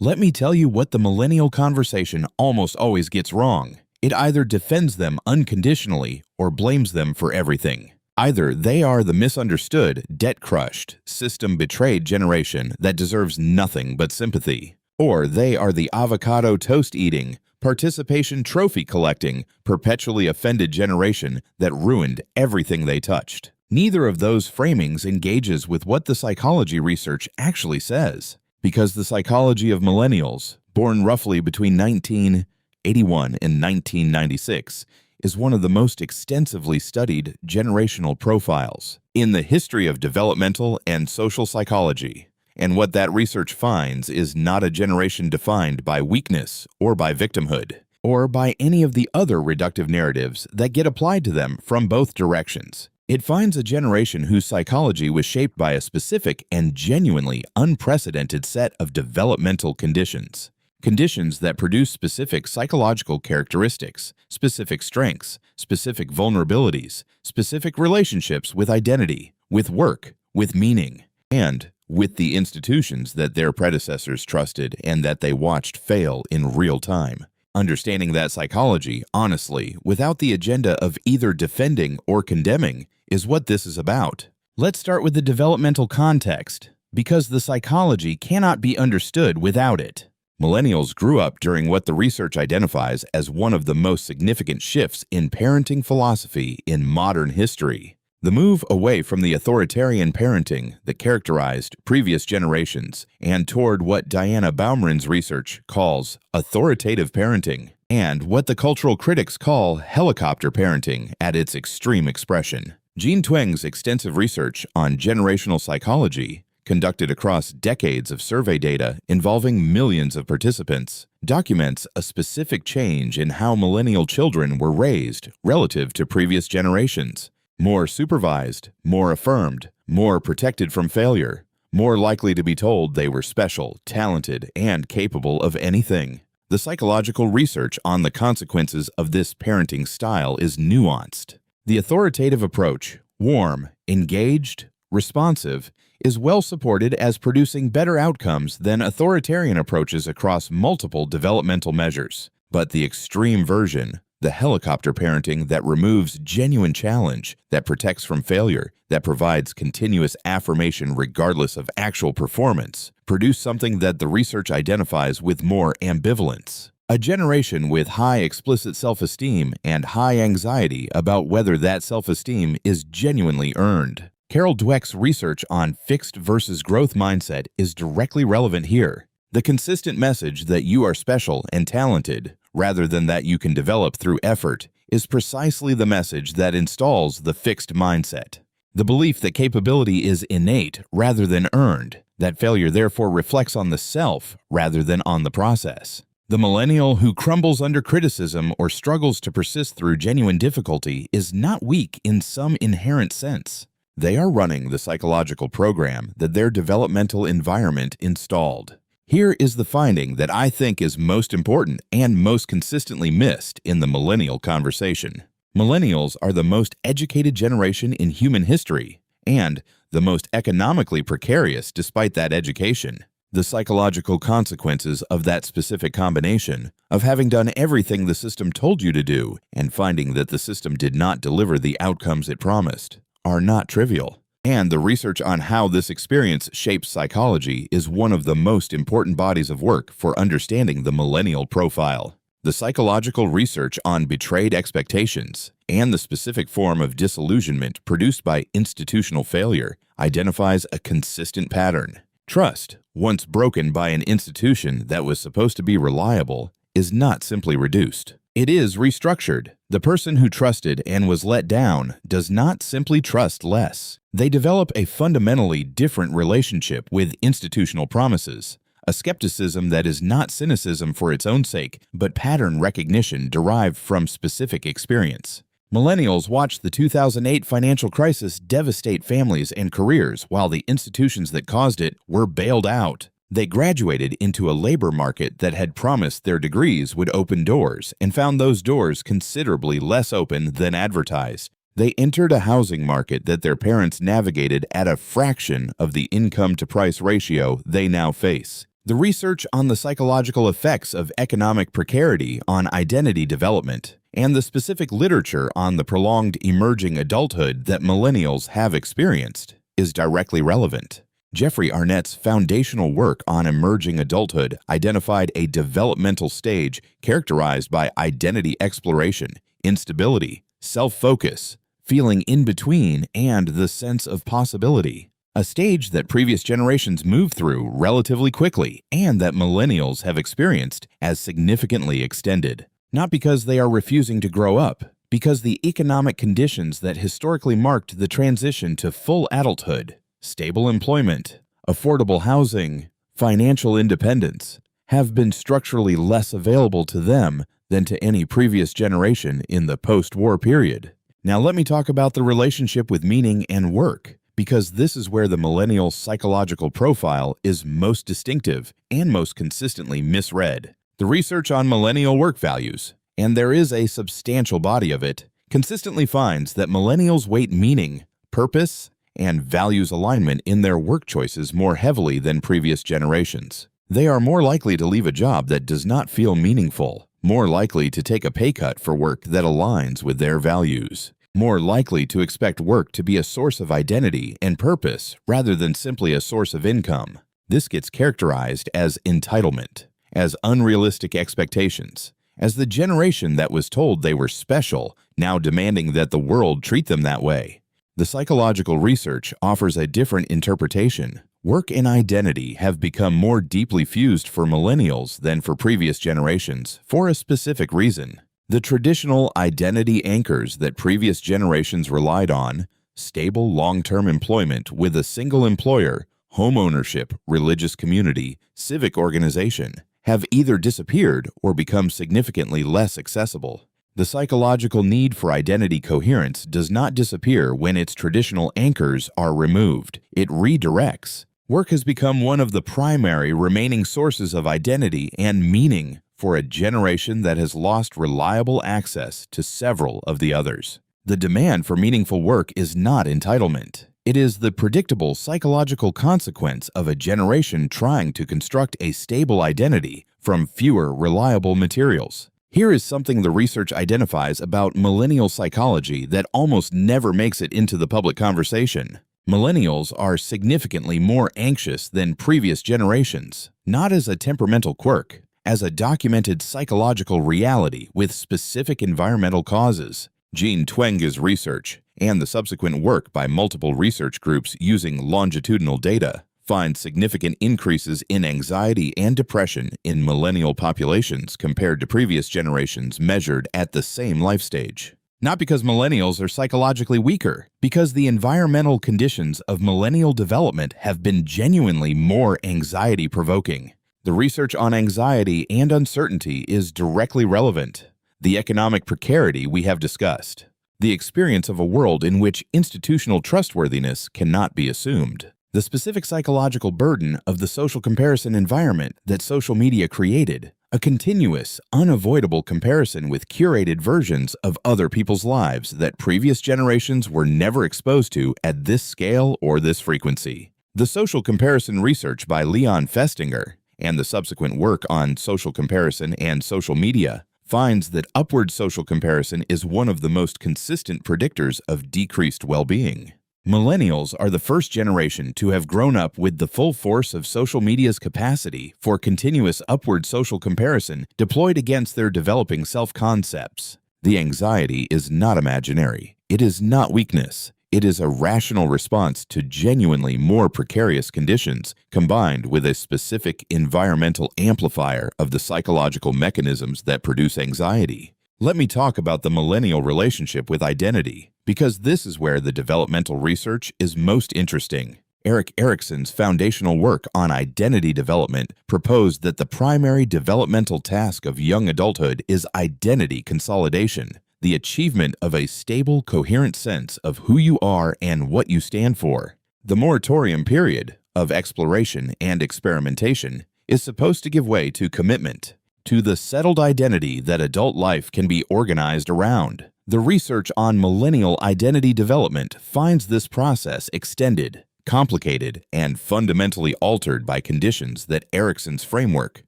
Let me tell you what the millennial conversation almost always gets wrong. It either defends them unconditionally or blames them for everything. Either they are the misunderstood, debt-crushed, system-betrayed generation that deserves nothing but sympathy, or they are the avocado toast-eating, participation trophy-collecting, perpetually offended generation that ruined everything they touched. Neither of those framings engages with what the psychology research actually says, because the psychology of millennials, born roughly between 1981 and 1996, is one of the most extensively studied generational profiles in the history of developmental and social psychology. And what that research finds is not a generation defined by weakness or by victimhood, or by any of the other reductive narratives that get applied to them from both directions. It finds a generation whose psychology was shaped by a specific and genuinely unprecedented set of developmental conditions. Conditions that produce specific psychological characteristics, specific strengths, specific vulnerabilities, specific relationships with identity, with work, with meaning, and with the institutions that their predecessors trusted and that they watched fail in real time. Understanding that psychology, honestly, without the agenda of either defending or condemning, is what this is about. Let's start with the developmental context, because the psychology cannot be understood without it. Millennials grew up during what the research identifies as one of the most significant shifts in parenting philosophy in modern history. The move away from the authoritarian parenting that characterized previous generations and toward what Diana Baumrinn's research calls authoritative parenting, and what the cultural critics call helicopter parenting at its extreme expression. Jean Tweng's extensive research on generational psychology, conducted across decades of survey data involving millions of participants, documents a specific change in how millennial children were raised relative to previous generations. More supervised, more affirmed, more protected from failure, more likely to be told they were special, talented, and capable of anything. The psychological research on the consequences of this parenting style is nuanced. The authoritative approach, warm, engaged, responsive, is well supported as producing better outcomes than authoritarian approaches across multiple developmental measures. But the extreme version, the helicopter parenting that removes genuine challenge, that protects from failure, that provides continuous affirmation regardless of actual performance, produce something that the research identifies with more ambivalence. A generation with high explicit self-esteem and high anxiety about whether that self-esteem is genuinely earned. Carol Dweck's research on fixed versus growth mindset is directly relevant here. The consistent message that you are special and talented, rather than that you can develop through effort, is precisely the message that installs the fixed mindset. The belief that capability is innate rather than earned, that failure therefore reflects on the self rather than on the process. The millennial who crumbles under criticism or struggles to persist through genuine difficulty is not weak in some inherent sense. They are running the psychological program that their developmental environment installed. Here is the finding that I think is most important and most consistently missed in the millennial conversation. Millennials are the most educated generation in human history, and the most economically precarious despite that education. The psychological consequences of that specific combination, of having done everything the system told you to do and finding that the system did not deliver the outcomes it promised, are not trivial. And the research on how this experience shapes psychology is one of the most important bodies of work for understanding the millennial profile. The psychological research on betrayed expectations and the specific form of disillusionment produced by institutional failure identifies a consistent pattern. Trust, once broken by an institution that was supposed to be reliable, is not simply reduced. It is restructured. The person who trusted and was let down does not simply trust less. They develop a fundamentally different relationship with institutional promises, a skepticism that is not cynicism for its own sake, but pattern recognition derived from specific experience. Millennials watched the 2008 financial crisis devastate families and careers while the institutions that caused it were bailed out. They graduated into a labor market that had promised their degrees would open doors and found those doors considerably less open than advertised. They entered a housing market that their parents navigated at a fraction of the income-to-price ratio they now face. The research on the psychological effects of economic precarity on identity development and the specific literature on the prolonged emerging adulthood that millennials have experienced is directly relevant. Jeffrey Arnett's foundational work on emerging adulthood identified a developmental stage characterized by identity exploration, instability, self-focus, feeling in between, and the sense of possibility. A stage that previous generations moved through relatively quickly and that millennials have experienced as significantly extended. Not because they are refusing to grow up, because the economic conditions that historically marked the transition to full adulthood, stable employment, affordable housing, financial independence, have been structurally less available to them than to any previous generation in the post-war period. Now let me talk about the relationship with meaning and work, because this is where the millennial psychological profile is most distinctive and most consistently misread. The research on millennial work values, and there is a substantial body of it, consistently finds that millennials weight meaning, purpose, and values alignment in their work choices more heavily than previous generations. They are more likely to leave a job that does not feel meaningful, more likely to take a pay cut for work that aligns with their values, more likely to expect work to be a source of identity and purpose rather than simply a source of income. This gets characterized as entitlement, as unrealistic expectations, as the generation that was told they were special, now demanding that the world treat them that way. The psychological research offers a different interpretation. Work and identity have become more deeply fused for millennials than for previous generations for a specific reason. The traditional identity anchors that previous generations relied on, stable long-term employment with a single employer, home ownership, religious community, civic organization, have either disappeared or become significantly less accessible. The psychological need for identity coherence does not disappear when its traditional anchors are removed. It redirects. Work has become one of the primary remaining sources of identity and meaning for a generation that has lost reliable access to several of the others. The demand for meaningful work is not entitlement. It is the predictable psychological consequence of a generation trying to construct a stable identity from fewer reliable materials. Here is something the research identifies about millennial psychology that almost never makes it into the public conversation. Millennials are significantly more anxious than previous generations, not as a temperamental quirk, as a documented psychological reality with specific environmental causes. Jean Twenge's research and the subsequent work by multiple research groups using longitudinal data find significant increases in anxiety and depression in millennial populations compared to previous generations measured at the same life stage. Not because millennials are psychologically weaker, because the environmental conditions of millennial development have been genuinely more anxiety-provoking. The research on anxiety and uncertainty is directly relevant. The economic precarity we have discussed. The experience of a world in which institutional trustworthiness cannot be assumed. The specific psychological burden of the social comparison environment that social media created. A continuous, unavoidable comparison with curated versions of other people's lives that previous generations were never exposed to at this scale or this frequency. The social comparison research by Leon Festinger and the subsequent work on social comparison and social media finds that upward social comparison is one of the most consistent predictors of decreased well-being. Millennials are the first generation to have grown up with the full force of social media's capacity for continuous upward social comparison deployed against their developing self-concepts. The anxiety is not imaginary. It is not weakness. It is a rational response to genuinely more precarious conditions combined with a specific environmental amplifier of the psychological mechanisms that produce anxiety. Let me talk about the millennial relationship with identity, because this is where the developmental research is most interesting. Erik Erikson's foundational work on identity development proposed that the primary developmental task of young adulthood is identity consolidation, the achievement of a stable, coherent sense of who you are and what you stand for. The moratorium period of exploration and experimentation is supposed to give way to commitment, to the settled identity that adult life can be organized around. The research on millennial identity development finds this process extended, complicated, and fundamentally altered by conditions that Erickson's framework,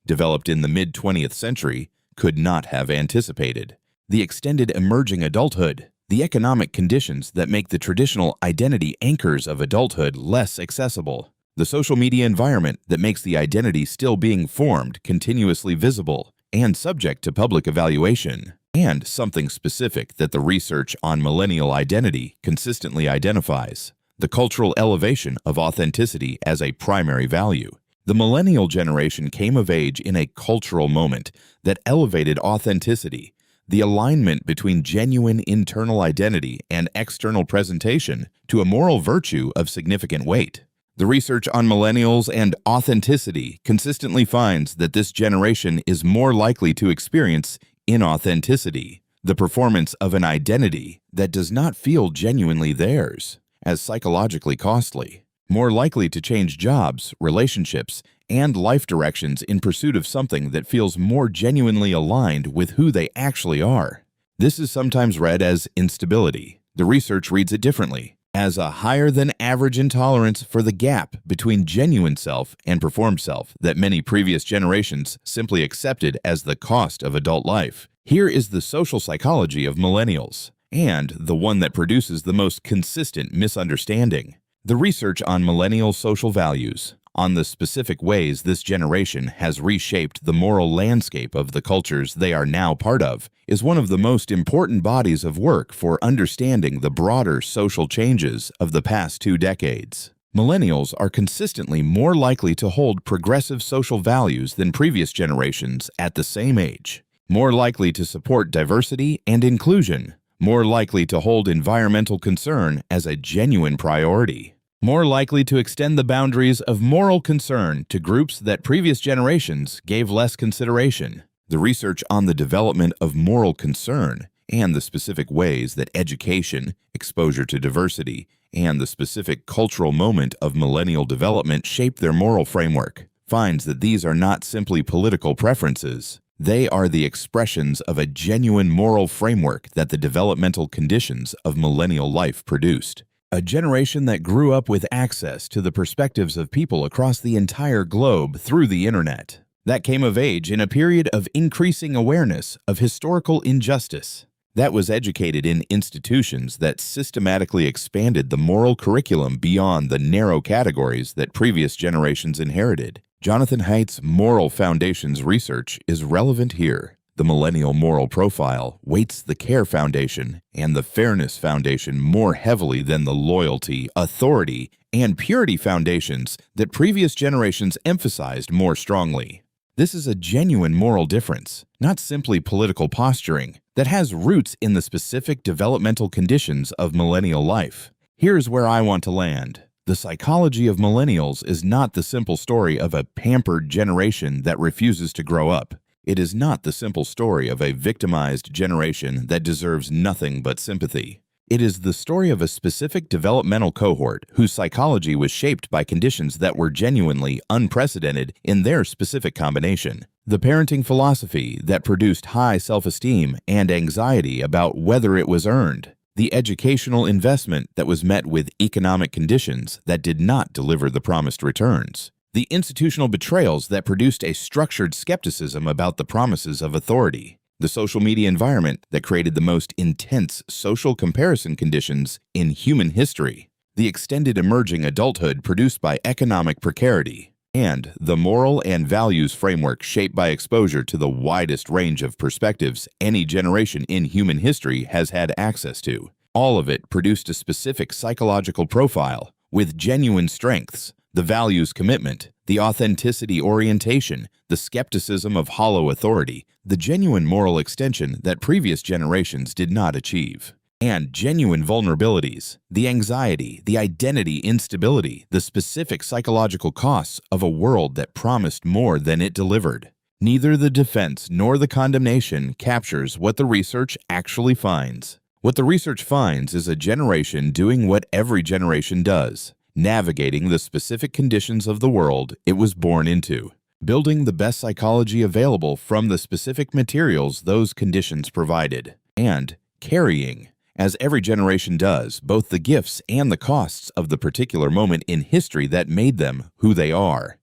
developed in the mid-20th century, could not have anticipated. The extended emerging adulthood, the economic conditions that make the traditional identity anchors of adulthood less accessible, the social media environment that makes the identity still being formed continuously visible and subject to public evaluation, and something specific that the research on millennial identity consistently identifies: the cultural elevation of authenticity as a primary value. The millennial generation came of age in a cultural moment that elevated authenticity, the alignment between genuine internal identity and external presentation, to a moral virtue of significant weight. The research on millennials and authenticity consistently finds that this generation is more likely to experience inauthenticity, the performance of an identity that does not feel genuinely theirs, as psychologically costly, more likely to change jobs, relationships, and life directions in pursuit of something that feels more genuinely aligned with who they actually are. This is sometimes read as instability. The research reads it differently, as a higher than average intolerance for the gap between genuine self and performed self that many previous generations simply accepted as the cost of adult life. Here is the social psychology of millennials, and the one that produces the most consistent misunderstanding. The research on millennial social values, on the specific ways this generation has reshaped the moral landscape of the cultures they are now part of, is one of the most important bodies of work for understanding the broader social changes of the past 2 decades. Millennials are consistently more likely to hold progressive social values than previous generations at the same age, more likely to support diversity and inclusion, more likely to hold environmental concern as a genuine priority, more likely to extend the boundaries of moral concern to groups that previous generations gave less consideration. The research on the development of moral concern and the specific ways that education, exposure to diversity, and the specific cultural moment of millennial development shape their moral framework finds that these are not simply political preferences. They are the expressions of a genuine moral framework that the developmental conditions of millennial life produced. A generation that grew up with access to the perspectives of people across the entire globe through the internet. That came of age in a period of increasing awareness of historical injustice. That was educated in institutions that systematically expanded the moral curriculum beyond the narrow categories that previous generations inherited. Jonathan Haidt's Moral Foundations research is relevant here. The Millennial Moral Profile weights the Care Foundation and the Fairness Foundation more heavily than the Loyalty, Authority, and Purity foundations that previous generations emphasized more strongly. This is a genuine moral difference, not simply political posturing, that has roots in the specific developmental conditions of millennial life. Here's where I want to land. The psychology of millennials is not the simple story of a pampered generation that refuses to grow up. It is not the simple story of a victimized generation that deserves nothing but sympathy. It is the story of a specific developmental cohort whose psychology was shaped by conditions that were genuinely unprecedented in their specific combination. The parenting philosophy that produced high self-esteem and anxiety about whether it was earned. The educational investment that was met with economic conditions that did not deliver the promised returns. The institutional betrayals that produced a structured skepticism about the promises of authority. The social media environment that created the most intense social comparison conditions in human history. The extended emerging adulthood produced by economic precarity. And the moral and values framework shaped by exposure to the widest range of perspectives any generation in human history has had access to. All of it produced a specific psychological profile with genuine strengths. The values commitment, the authenticity orientation, the skepticism of hollow authority, the genuine moral extension that previous generations did not achieve, and genuine vulnerabilities, the anxiety, the identity instability, the specific psychological costs of a world that promised more than it delivered. Neither the defense nor the condemnation captures what the research actually finds. What the research finds is a generation doing what every generation does. Navigating the specific conditions of the world it was born into, building the best psychology available from the specific materials those conditions provided, and carrying as every generation does, both the gifts and the costs of the particular moment in history that made them who they are.